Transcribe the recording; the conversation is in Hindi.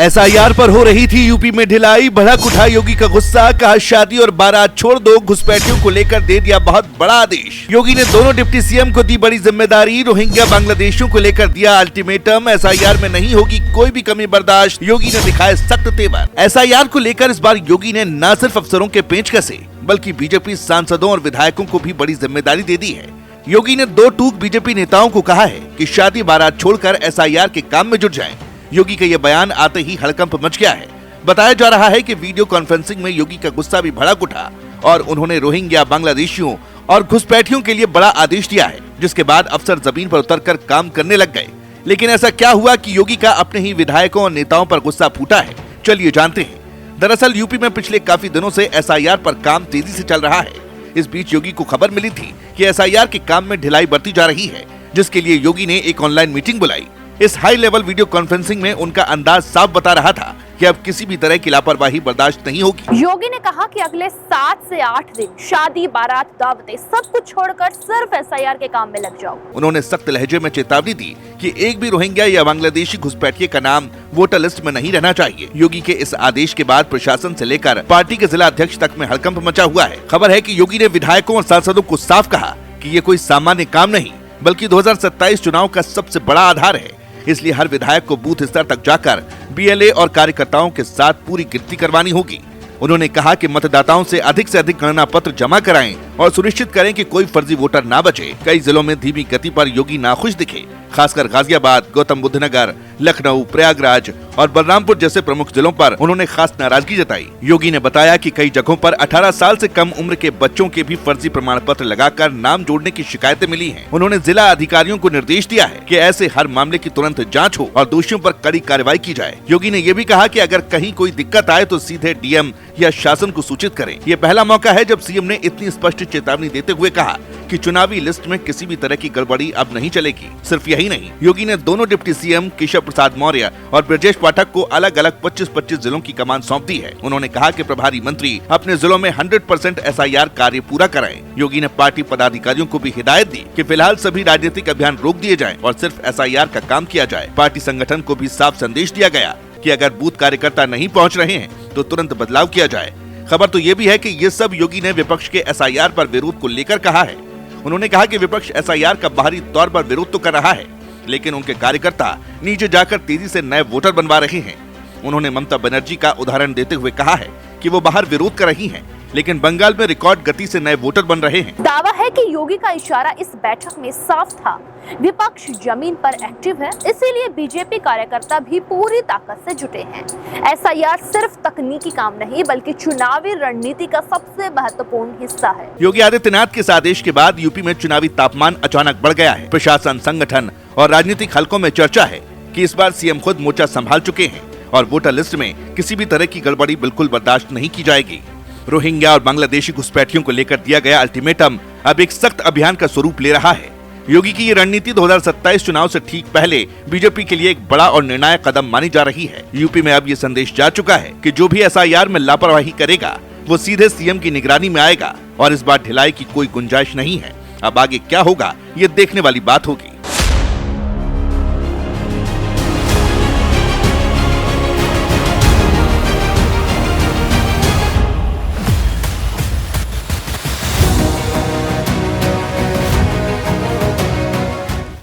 एसआईआर पर हो रही थी यूपी में ढिलाई, भड़क उठा योगी का गुस्सा, कहा शादी और बारात छोड़ दो, घुसपैठियों को लेकर दे दिया बहुत बड़ा आदेश। योगी ने दोनों डिप्टी सीएम को दी बड़ी जिम्मेदारी, रोहिंग्या बांग्लादेशियों को लेकर दिया अल्टीमेटम, एसआईआर में नहीं होगी कोई भी कमी बर्दाश्त, योगी ने दिखाए सख्त तेवर। एसआईआर को लेकर इस बार योगी ने न सिर्फ अफसरों के पेंच कसे बल्कि बीजेपी सांसदों और विधायकों को भी बड़ी जिम्मेदारी दे दी है। योगी ने दो टूक बीजेपी नेताओं को कहा है कि शादी बारात छोड़कर एसआईआर के काम में जुट जाएं। योगी का यह बयान आते ही हड़कंप मच गया है। बताया जा रहा है कि वीडियो कॉन्फ्रेंसिंग में योगी का गुस्सा भी भड़क उठा और उन्होंने रोहिंग्या बांग्लादेशियों और घुसपैठियों के लिए बड़ा आदेश दिया है, जिसके बाद अफसर जमीन पर उतरकर काम करने लग गए। लेकिन ऐसा क्या हुआ कि योगी का अपने ही विधायकों और नेताओं पर गुस्सा फूटा है, चलिए जानते हैं। दरअसल यूपी में पिछले काफी दिनों से एसआईआर पर काम तेजी से चल रहा है। इस बीच योगी को खबर मिली थी कि एसआईआर के काम में ढिलाई बरती जा रही है, जिसके लिए योगी ने एक ऑनलाइन मीटिंग बुलाई। इस हाई लेवल वीडियो कॉन्फ्रेंसिंग में उनका अंदाज साफ बता रहा था कि अब किसी भी तरह की लापरवाही बर्दाश्त नहीं होगी। योगी ने कहा कि अगले 7 से 8 दिन शादी बारात दावतें सब कुछ छोड़कर सिर्फ एसआईआर के काम में लग जाओ। उन्होंने सख्त लहजे में चेतावनी दी कि एक भी रोहिंग्या या बांग्लादेशी घुसपैठिए का नाम वोटर लिस्ट में नहीं रहना चाहिए। योगी के इस आदेश के बाद प्रशासन से लेकर पार्टी के जिला अध्यक्ष तक में हड़कंप मचा हुआ है। खबर है कि योगी ने विधायकों और सांसदों को साफ कहा कि ये कोई सामान्य काम नहीं बल्कि 2027 चुनाव का सबसे बड़ा आधार है। इसलिए हर विधायक को बूथ स्तर तक जाकर बीएलए और कार्यकर्ताओं के साथ पूरी गिनती करवानी होगी। उन्होंने कहा कि मतदाताओं से अधिक गणना पत्र जमा कराएं और सुनिश्चित करें कि कोई फर्जी वोटर ना बचे। कई जिलों में धीमी गति पर योगी नाखुश दिखे, खासकर गाजियाबाद, गौतम बुद्ध नगर, लखनऊ, प्रयागराज और बलरामपुर जैसे प्रमुख जिलों पर उन्होंने खास नाराजगी जताई। योगी ने बताया कि कई जगहों पर 18 साल से कम उम्र के बच्चों के भी फर्जी प्रमाण पत्र लगाकर नाम जोड़ने की शिकायतें मिली हैं। उन्होंने जिला अधिकारियों को निर्देश दिया है कि ऐसे हर मामले की तुरंत जांच हो और दोषियों पर कड़ी कार्रवाई की जाए। योगी ने ये भी कहा कि अगर कहीं कोई दिक्कत आए तो सीधे डीएम या शासन को सूचित करें। ये पहला मौका है जब सीएम ने इतनी स्पष्ट चेतावनी देते हुए कहा कि चुनावी लिस्ट में किसी भी तरह की गड़बड़ी अब नहीं चलेगी। सिर्फ यही नहीं, योगी ने दोनों डिप्टी सीएम केशव प्रसाद मौर्य और ब्रजेश पाठक को अलग अलग 25-25 जिलों की कमान सौंप दी है। उन्होंने कहा कि प्रभारी मंत्री अपने जिलों में 100% एसआईआर कार्य पूरा कराएं। योगी ने पार्टी पदाधिकारियों को भी हिदायत दी कि फिलहाल सभी राजनीतिक अभियान रोक दिए जाएं और सिर्फ एसआईआर का काम किया जाए। पार्टी संगठन को भी साफ संदेश दिया गया कि अगर बूथ कार्यकर्ता नहीं पहुँच रहे हैं तो तुरंत बदलाव किया जाए। खबर तो ये भी है कि ये सब योगी ने विपक्ष के एसआईआर पर विरोध को लेकर कहा है। उन्होंने कहा कि विपक्ष एसआईआर का बाहरी तौर पर विरोध तो कर रहा है, लेकिन उनके कार्यकर्ता नीचे जाकर तेजी से नए वोटर बनवा रहे हैं। उन्होंने ममता बनर्जी का उदाहरण देते हुए कहा है कि वो बाहर विरोध कर रही हैं, लेकिन बंगाल में रिकॉर्ड गति से नए वोटर बन रहे हैं। दावा है कि योगी का इशारा इस बैठक में साफ था, विपक्ष जमीन पर एक्टिव है, इसीलिए बीजेपी कार्यकर्ता भी पूरी ताकत से जुटे हैं। एसआईआर सिर्फ तकनीकी काम नहीं बल्कि चुनावी रणनीति का सबसे महत्वपूर्ण हिस्सा है। योगी आदित्यनाथ के इस आदेश के बाद यूपी में चुनावी तापमान अचानक बढ़ गया है। प्रशासन, संगठन और राजनीतिक हलकों में चर्चा है कि इस बार सीएम खुद मोर्चा संभाल चुके हैं और वोटर लिस्ट में किसी भी तरह की गड़बड़ी बिल्कुल बर्दाश्त नहीं की जाएगी। रोहिंग्या और बांग्लादेशी घुसपैठियों को लेकर दिया गया अल्टीमेटम अब एक सख्त अभियान का स्वरूप ले रहा है। योगी की ये रणनीति 2027 चुनाव से ठीक पहले बीजेपी के लिए एक बड़ा और निर्णायक कदम मानी जा रही है। यूपी में अब ये संदेश जा चुका है कि जो भी एसआईआर में लापरवाही करेगा वो सीधे सीएम की निगरानी में आएगा और इस बार ढिलाई की कोई गुंजाइश नहीं है। अब आगे क्या होगा ये देखने वाली बात होगी।